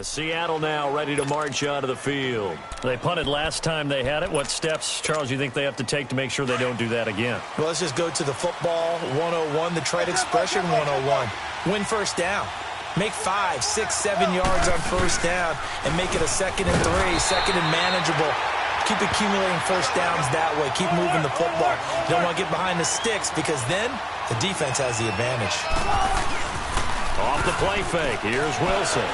Seattle now ready to march out of the field. They punted last time they had it. What steps, Charles, you think they have to take to make sure they don't do that again? Well, let's just go to the football 101, the trade expression 101. Win first down. Make 5, 6, 7 yards on first down and make it a 2nd and 3, second and manageable. Keep accumulating first downs that way. Keep moving the football. You don't want to get behind the sticks because then the defense has the advantage. Off the play fake. Here's Wilson.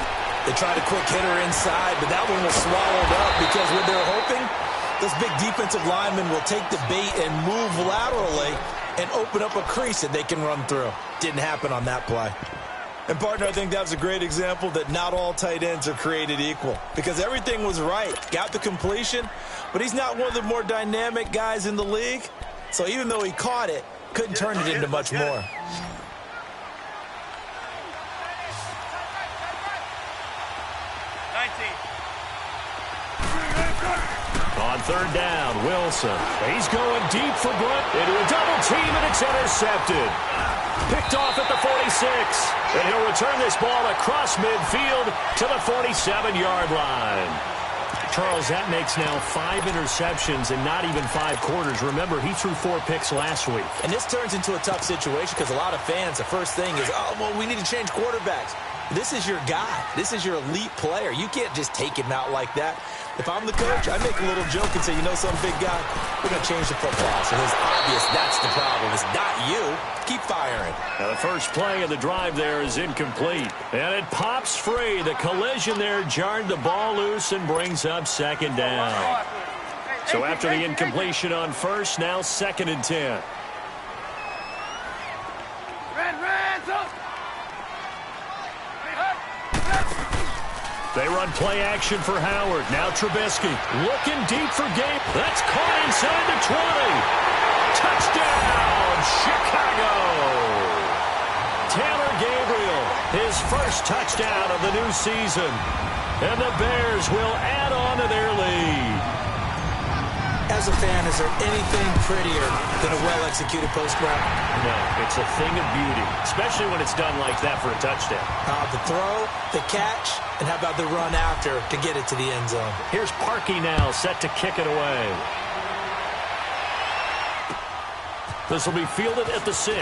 They tried a quick hitter inside, but that one was swallowed up because what they're hoping, those big defensive linemen will take the bait and move laterally and open up a crease that they can run through. Didn't happen on that play. And, partner, I think that's a great example that not all tight ends are created equal because everything was right. Got the completion, but he's not one of the more dynamic guys in the league. So even though he caught it, couldn't turn it into much more. On third down, Wilson. He's going deep for Brunt into a double team, and it's intercepted. Picked off at the 46. And he'll return this ball across midfield to the 47-yard line. Charles, that makes now 5 interceptions in not even 5 quarters. Remember, he threw 4 picks last week. And this turns into a tough situation because a lot of fans, the first thing is, oh, well, we need to change quarterbacks. This is your guy. This is your elite player. You can't just take him out like that. If I'm the coach, I make a little joke and say, you know some big guy, we're going to change the football. So it's obvious that's the problem. It's not you. Keep firing. Now the first play of the drive there is incomplete. And it pops free. The collision there jarred the ball loose and brings up 2nd down. So after the incompletion on first, now 2nd and 10. They run play action for Howard. Now Trubisky looking deep for Gabe. That's caught inside the 20. Touchdown, Chicago. Taylor Gabriel, his first touchdown of the new season. And the Bears will add on to their lead. As a fan, is there anything prettier than a well-executed post route? No, it's a thing of beauty, especially when it's done like that for a touchdown. The throw, the catch, and how about the run after to get it to the end zone? Here's Parkey now, set to kick it away. This will be fielded at the 6.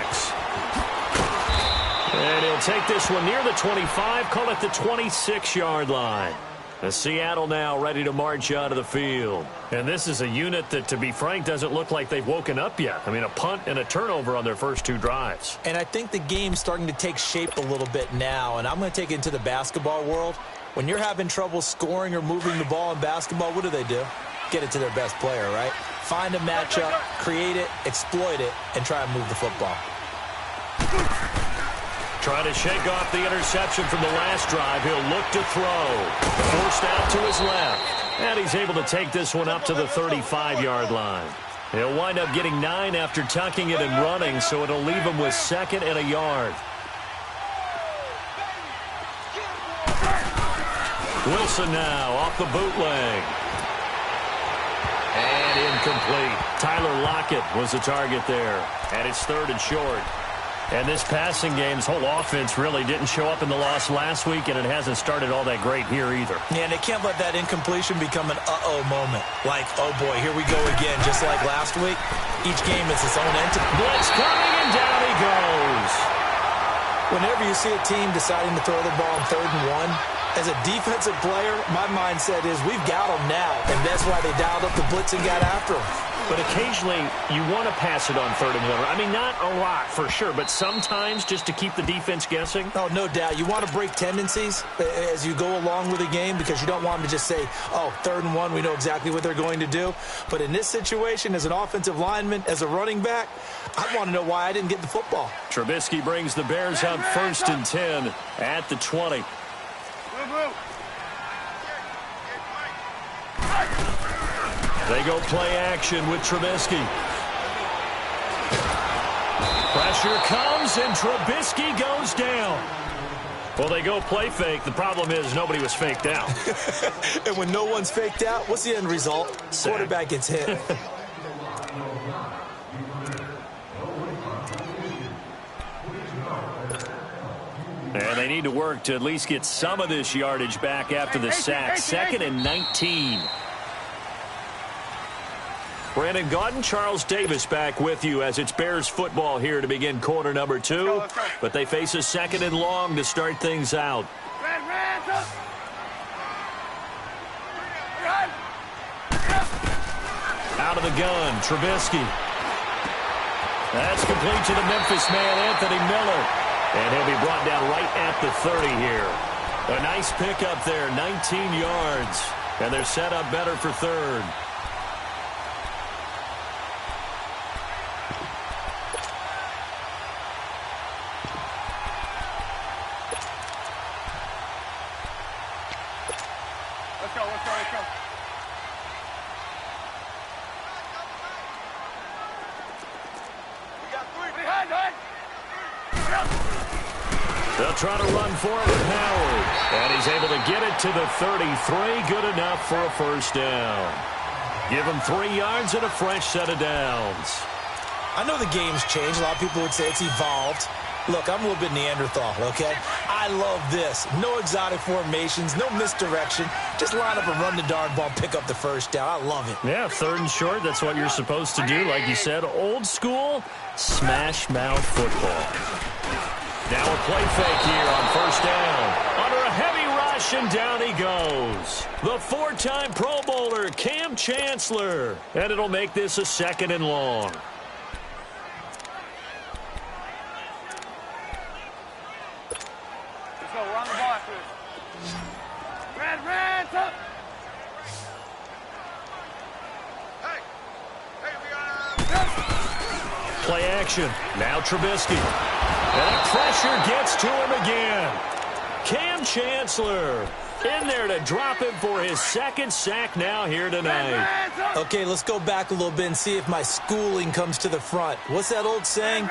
And he'll take this one near the 25, call it the 26-yard line. The Seattle now ready to march out of the field. And this is a unit that, to be frank, doesn't look like they've woken up yet. I mean, a punt and a turnover on their first 2 drives. And I think the game's starting to take shape a little bit now. And I'm going to take it into the basketball world. When you're having trouble scoring or moving the ball in basketball, what do? Get it to their best player, right? Find a matchup, create it, exploit it, and try and move the football. Trying to shake off the interception from the last drive. He'll look to throw. Forced out to his left. And he's able to take this one up to the 35-yard line. He'll wind up getting 9 after tucking it and running, so it'll leave him with 2nd and a yard. Wilson now off the bootleg. And incomplete. Tyler Lockett was the target there. And it's 3rd and short. And this passing game's whole offense really didn't show up in the loss last week, and it hasn't started all that great here either. Yeah, and they can't let that incompletion become an uh-oh moment. Like, oh boy, here we go again, just like last week. Each game is its own entity. Blitz coming, and down he goes. Whenever you see a team deciding to throw the ball on 3rd and 1, as a defensive player, my mindset is we've got them now, and that's why they dialed up the blitz and got after them. But occasionally, you want to pass it on 3rd and 1. I mean, not a lot, for sure, but sometimes just to keep the defense guessing. Oh, no doubt. You want to break tendencies as you go along with the game because you don't want them to just say, oh, 3rd and 1, we know exactly what they're going to do. But in this situation, as an offensive lineman, as a running back, I want to know why I didn't get the football. Trubisky brings the Bears up 1st and 10 at the 20. They go play action with Trubisky. Pressure comes, and Trubisky goes down. Well, they go play fake. The problem is nobody was faked out. And when no one's faked out, what's the end result? Sack. Quarterback gets hit. And they need to work to at least get some of this yardage back after the sack. 2nd and 19. Brandon Gaudin, Charles Davis back with you as it's Bears football here to begin quarter number 2. But they face a 2nd and long to start things out. Out of the gun, Trubisky. That's complete to the Memphis man, Anthony Miller. And he'll be brought down right at the 30 here. A nice pickup there, 19 yards. And they're set up better for 3rd. Let's go. They'll try to run for it with Howard. And he's able to get it to the 33. Good enough for a first down. Give him 3 yards and a fresh set of downs. I know the game's changed. A lot of people would say it's evolved. Look, I'm a little bit Neanderthal, okay? I love this. No exotic formations, no misdirection. Just line up and run the darn ball, pick up the first down. I love it. Yeah, 3rd and short, that's what you're supposed to do. Like you said, old school, smash mouth football. Now a play fake here on first down. Under a heavy rush, and down he goes. The 4-time Pro Bowler, Cam Chancellor. And it'll make this a 2nd and long. Play action. Now Trubisky. And the pressure gets to him again. Cam Chancellor in there to drop him for his 2nd sack now here tonight. Okay, let's go back a little bit and see if my schooling comes to the front. What's that old saying?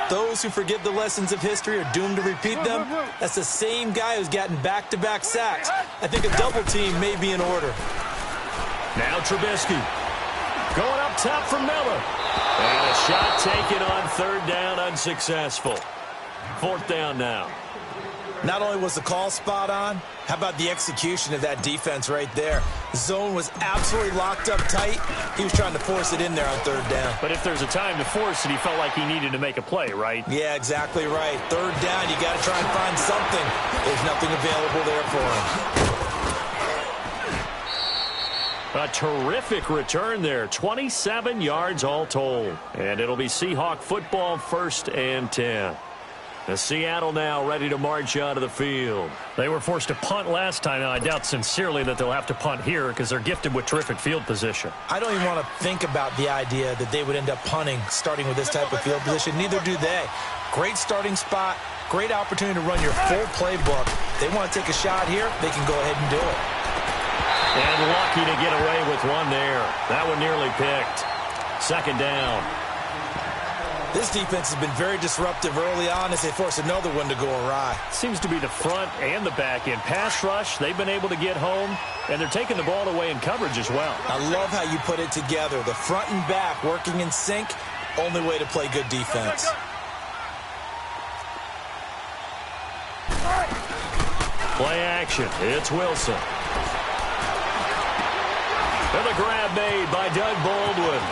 Those who forget the lessons of history are doomed to repeat them. That's the same guy who's gotten back-to-back sacks. I think a double team may be in order. Now Trubisky. Going up top for Miller. And a shot taken on 3rd down, unsuccessful. 4th down now. Not only was the call spot on, how about the execution of that defense right there? Zone was absolutely locked up tight. He was trying to force it in there on 3rd down. But if there's a time to force it, he felt like he needed to make a play, right? Yeah, exactly right. 3rd down, you got to try and find something. There's nothing available there for him. A terrific return there. 27 yards all told. And it'll be Seahawk football, 1st and 10. The Seattle now ready to march out of the field. They were forced to punt last time. Now, I doubt sincerely that they'll have to punt here because they're gifted with terrific field position. I don't even want to think about the idea that they would end up punting starting with this type of field position. Neither do they. Great starting spot. Great opportunity to run your full playbook. They want to take a shot here. They can go ahead and do it. And lucky to get away with one there. That one nearly picked. 2nd down. This defense has been very disruptive early on as they force another one to go awry. Seems to be the front and the back end. Pass rush, they've been able to get home, and they're taking the ball away in coverage as well. I love how you put it together. The front and back working in sync, only way to play good defense. Play action. It's Wilson. And the grab made by Doug Baldwin.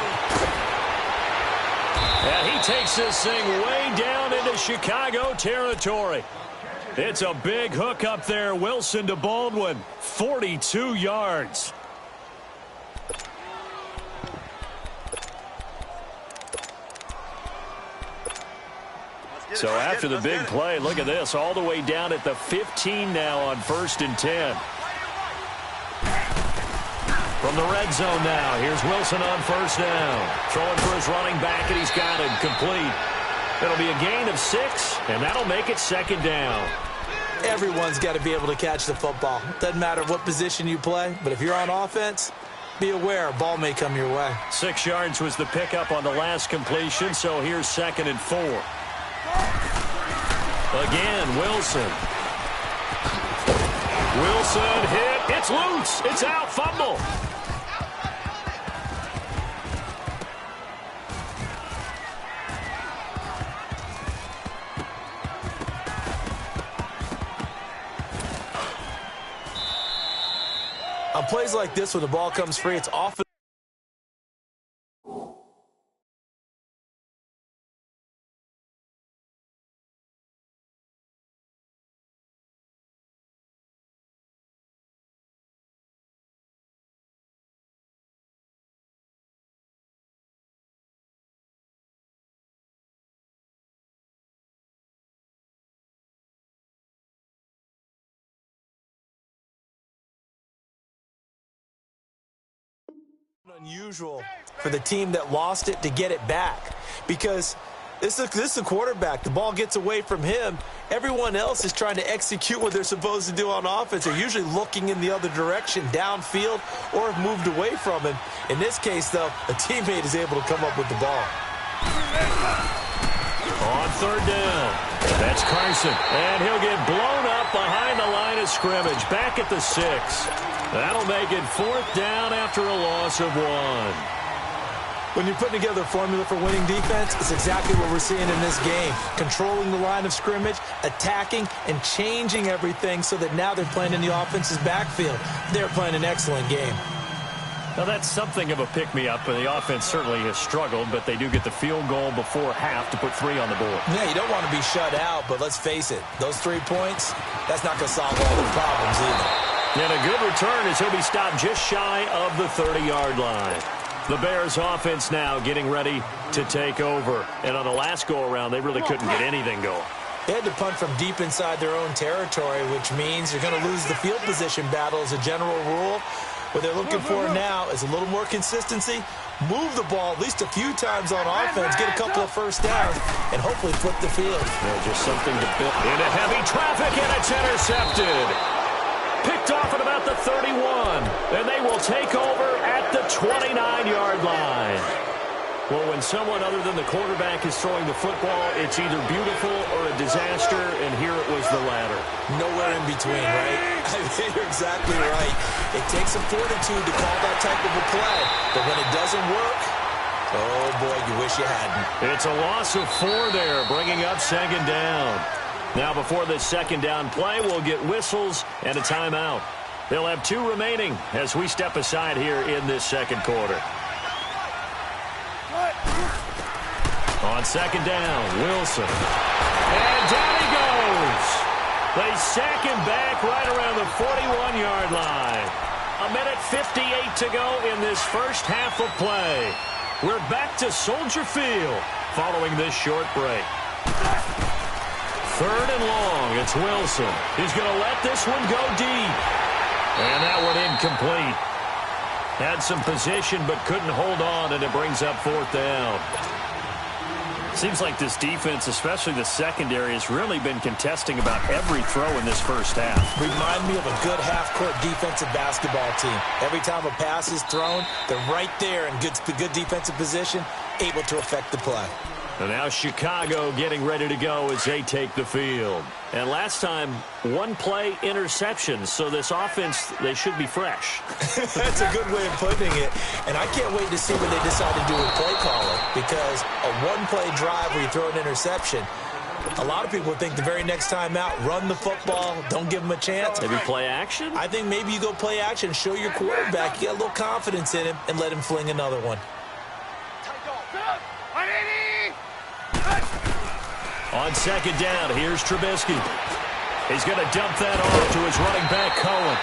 And he takes this thing way down into Chicago territory. It's a big hook up there. Wilson to Baldwin. 42 yards. So after the big play, look at this. All the way down at the 15 now on 1st and 10. From the red zone now, here's Wilson on 1st down. Throwing for his running back, and he's got it complete. It'll be a gain of 6, and that'll make it 2nd down. Everyone's got to be able to catch the football. Doesn't matter what position you play, but if you're on offense, be aware a ball may come your way. 6 yards was the pickup on the last completion, so here's 2nd and 4. Again, Wilson. Wilson hit. It's loose. It's out. Fumble. On plays like this, when the ball comes free, it's often unusual for the team that lost it to get it back, because this is a quarterback. The ball gets away from him. Everyone else is trying to execute what they're supposed to do on offense. They're usually looking in the other direction, downfield, or have moved away from him. In this case, though, a teammate is able to come up with the ball. On third down, that's Carson, and he'll get blown up behind the line of scrimmage, back at the 6. That'll make it 4th down after a loss of 1. When you're putting together a formula for winning defense, it's exactly what we're seeing in this game. Controlling the line of scrimmage, attacking, and changing everything so that now they're playing in the offense's backfield. They're playing an excellent game. Now, that's something of a pick-me-up, and the offense certainly has struggled, but they do get the field goal before half to put 3 on the board. Yeah, you don't want to be shut out, but let's face it, those 3 points, that's not going to solve all the problems either. And a good return as he'll be stopped just shy of the 30-yard line. The Bears offense now getting ready to take over. And on the last go-around, they really couldn't get anything going. They had to punt from deep inside their own territory, which means you're going to lose the field position battle as a general rule. What they're looking for now is a little more consistency, move the ball at least a few times on offense, get a couple of first downs, and hopefully flip the field. Just something to build. Into heavy traffic, and it's intercepted. Picked off at about the 31, and they will take over at the 29-yard line. Well, when someone other than the quarterback is throwing the football, it's either beautiful or a disaster, and here it was the latter. Nowhere in between, right? You're exactly right. It takes some fortitude to call that type of a play, but when it doesn't work, oh boy, you wish you hadn't. It's a loss of 4 there, bringing up 2nd down. Now, before this 2nd down play, we'll get whistles and a timeout. They'll have 2 remaining as we step aside here in this 2nd quarter. On 2nd down, Wilson. And down he goes. They sack him back right around the 41-yard line. 1:58 to go in this first half of play. We're back to Soldier Field following this short break. 3rd and long, it's Wilson. He's going to let this one go deep. And that one incomplete. Had some position but couldn't hold on, and it brings up 4th down. Seems like this defense, especially the secondary, has really been contesting about every throw in this first half. Remind me of a good half-court defensive basketball team. Every time a pass is thrown, they're right there in good defensive position, able to affect the play. And now Chicago getting ready to go as they take the field. And last time, 1-play interception, so this offense, they should be fresh. That's a good way of putting it. And I can't wait to see what they decide to do with play calling, because a 1-play drive where you throw an interception, a lot of people think the very next time out, run the football, don't give them a chance. Maybe play action? I think maybe you go play action, show your quarterback, you got a little confidence in him, and let him fling another one. On 2nd down, here's Trubisky. He's going to dump that off to his running back, Cohen.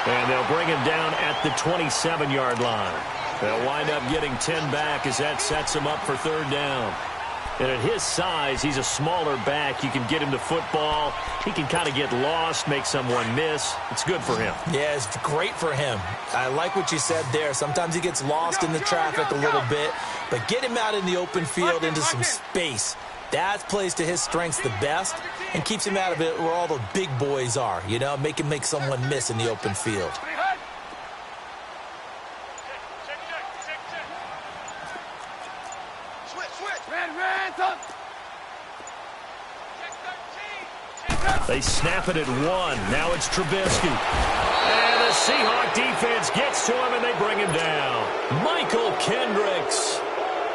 And they'll bring him down at the 27-yard line. They'll wind up getting 10 back as that sets him up for 3rd down. And at his size, he's a smaller back. You can get him the football. He can kind of get lost, make someone miss. It's good for him. Yeah, it's great for him. I like what you said there. Sometimes he gets lost in the traffic a little bit. But get him out in the open field into some space. That plays to his strengths the best and keeps him out of it where all the big boys are, you know, make someone miss in the open field. They snap it at 1. Now it's Trubisky. And the Seahawk defense gets to him, and they bring him down. Michael Kendricks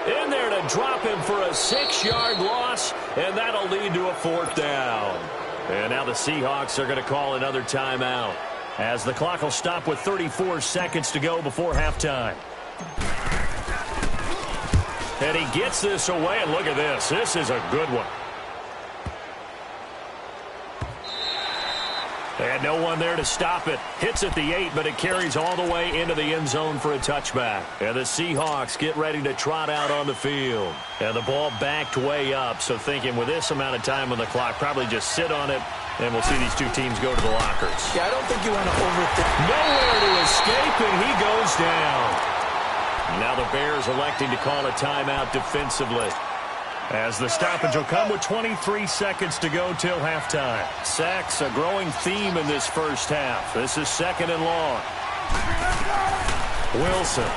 in there to drop him for a 6-yard loss, and that'll lead to a 4th down. And now the Seahawks are going to call another timeout. as the clock will stop with 34 seconds to go before halftime. And he gets this away, and look at this. This is a good one. And no one there to stop it. Hits at the 8, but it carries all the way into the end zone for a touchback. And the Seahawks get ready to trot out on the field. And the ball backed way up, so thinking with this amount of time on the clock, probably just sit on it, and we'll see these two teams go to the lockers. Yeah, I don't think you want to overthink. Nowhere to escape, and he goes down. Now the Bears electing to call a timeout defensively, as the stoppage will come with 23 seconds to go till halftime. Sacks, a growing theme in this first half. This is 2nd and long. Wilson.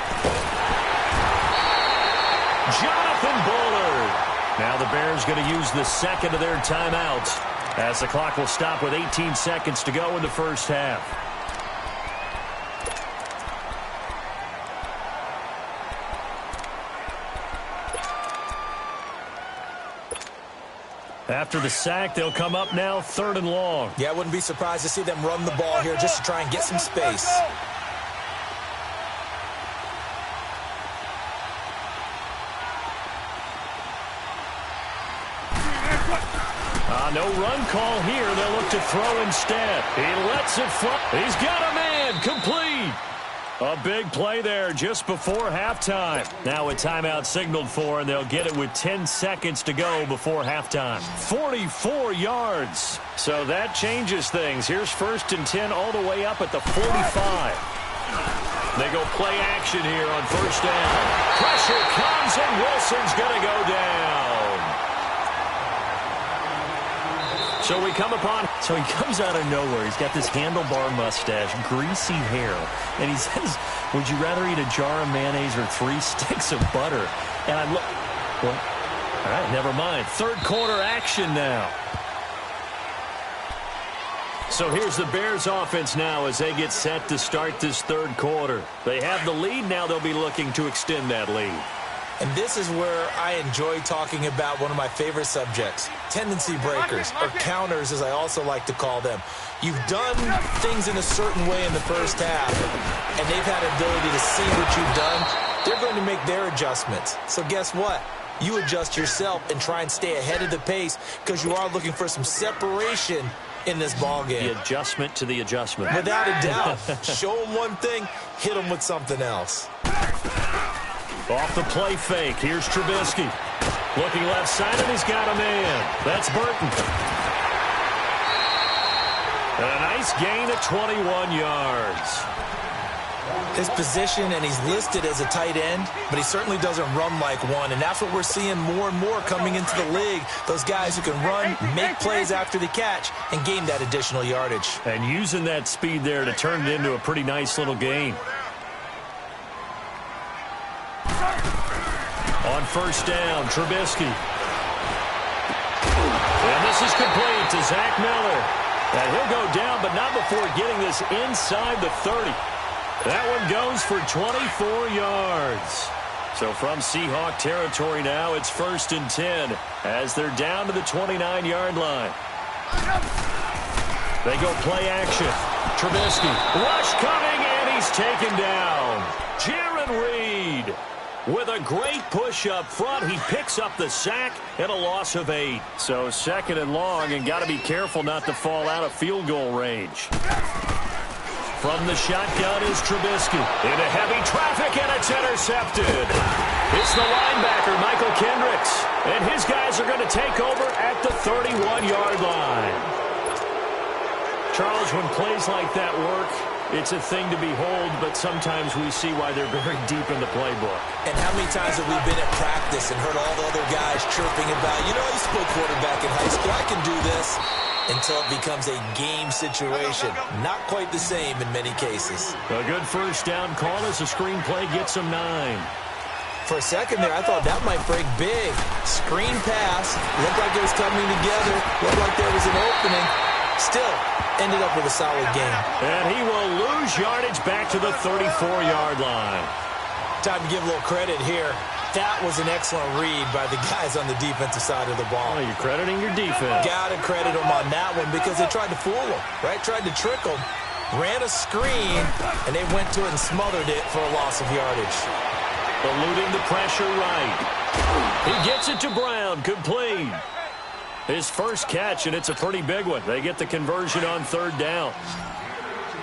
Jonathan Bullard. Now the Bears going to use the second of their timeouts, as the clock will stop with 18 seconds to go in the first half. After the sack, they'll come up now 3rd and long. Yeah, I wouldn't be surprised to see them run the ball here just to try and get some space. No run call here. They'll look to throw instead. He lets it fly. He's got a man. Complete. A big play there just before halftime. Now a timeout signaled for, and they'll get it with 10 seconds to go before halftime. 44 yards. So that changes things. Here's 1st and 10 all the way up at the 45. They go play action here on 1st down. Pressure comes, and Wilson's going to go down. So he comes out of nowhere. He's got this handlebar mustache, greasy hair, and he says, would you rather eat a jar of mayonnaise or 3 sticks of butter? And I look, well, all right, never mind. 3rd quarter action now. So here's the Bears offense now as they get set to start this 3rd quarter. They have the lead. Now they'll be looking to extend that lead. And this is where I enjoy talking about one of my favorite subjects, tendency breakers, or counters as I also like to call them. You've done things in a certain way in the first half, and they've had an ability to see what you've done. They're going to make their adjustments. So guess what? You adjust yourself and try and stay ahead of the pace because you are looking for some separation in this ball game. The adjustment to the adjustment. Without a doubt. Show them one thing, hit them with something else. Off the play fake, here's Trubisky. Looking left side, and he's got a man. That's Burton. And a nice gain of 21 yards. His position, and he's listed as a tight end, but he certainly doesn't run like one, and that's what we're seeing more and more coming into the league. Those guys who can run, make plays after the catch, and gain that additional yardage. And using that speed there to turn it into a pretty nice little gain. On 1st down, Trubisky. And this is complete to Zach Miller. And he'll go down, but not before getting this inside the 30. That one goes for 24 yards. So from Seahawk territory now, it's 1st and 10 as they're down to the 29-yard line. They go play action. Trubisky, rush coming, and he's taken down. Jaron Reed. With a great push up front, he picks up the sack and a loss of 8. So 2nd and long, and got to be careful not to fall out of field goal range. From the shotgun is Trubisky. Into heavy traffic, and it's intercepted. It's the linebacker, Michael Kendricks. And his guys are going to take over at the 31-yard line. Charles, when plays like that work, it's a thing to behold, but sometimes we see why they're very deep in the playbook. And how many times have we been at practice and heard all the other guys chirping about, you know, I used to play quarterback in high school, I can do this, until it becomes a game situation. Not quite the same in many cases. A good 1st down call as the screenplay gets them 9. For a second there, I thought that might break big. Screen pass, looked like it was coming together, looked like there was an opening. Still, ended up with a solid game. And he will lose yardage back to the 34-yard line. Time to give a little credit here. That was an excellent read by the guys on the defensive side of the ball. Oh, you're crediting your defense. Got to credit them on that one because they tried to fool them, right? Tried to trick them. ran a screen, and they went to it and smothered it for a loss of yardage. Eluding the pressure right. He gets it to Brown, complete. His first catch, and it's a pretty big one. They get the conversion on third down.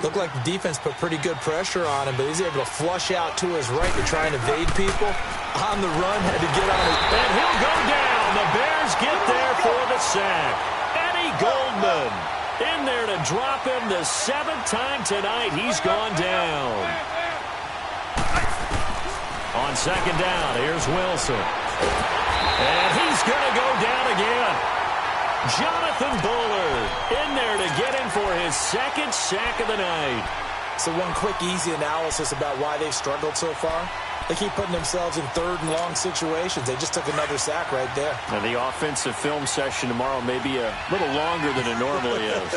Looked like the defense put pretty good pressure on him, but he's able to flush out to his right to try and evade people. On the run, had to get on it. And he'll go down. The Bears get there for the sack. Eddie Goldman in there to drop him the 7th time tonight. He's gone down. On second down, here's Wilson. And he's going to go down again. Jonathan Bullard in there to get him for his 2nd sack of the night. So one quick, easy analysis about why they've struggled so far. They keep putting themselves in 3rd and long situations. They just took another sack right there. And the offensive film session tomorrow may be a little longer than it normally is.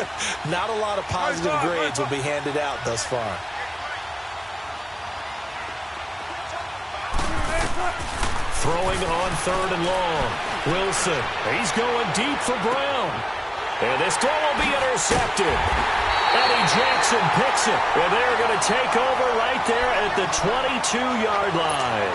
Not a lot of positive grades will be handed out thus far. Throwing on 3rd and long. Wilson, he's going deep for Brown. And this throw will be intercepted. Eddie Jackson picks it. And they're going to take over right there at the 22-yard line.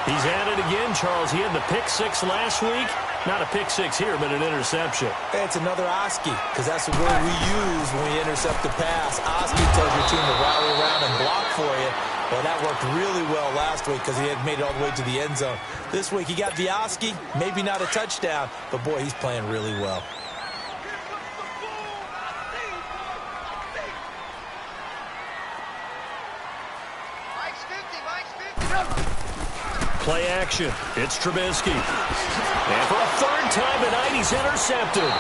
He's at it again, Charles. He had the pick 6 last week. Not a pick 6 here, but an interception. Hey, it's another Oski, because that's the word we use when we intercept the pass. Oski tells your team to rally around and block for you. Well, that worked really well last week because he had made it all the way to the end zone. This week, he got the Oski, maybe not a touchdown, but, boy, he's playing really well. Play action. It's Trubisky. And for a 3rd time tonight, he's intercepted.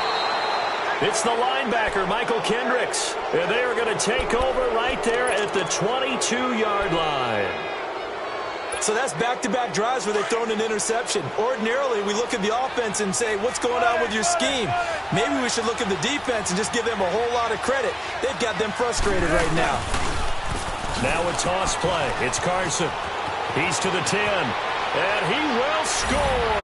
It's the linebacker, Michael Kendricks. And they are going to take over right there at the 22-yard line. So that's back-to-back drives where they've thrown an interception. Ordinarily, we look at the offense and say, what's going on with your scheme? Maybe we should look at the defense and just give them a whole lot of credit. They've got them frustrated right now. Now a toss play. It's Carson. He's to the 10. And he will score.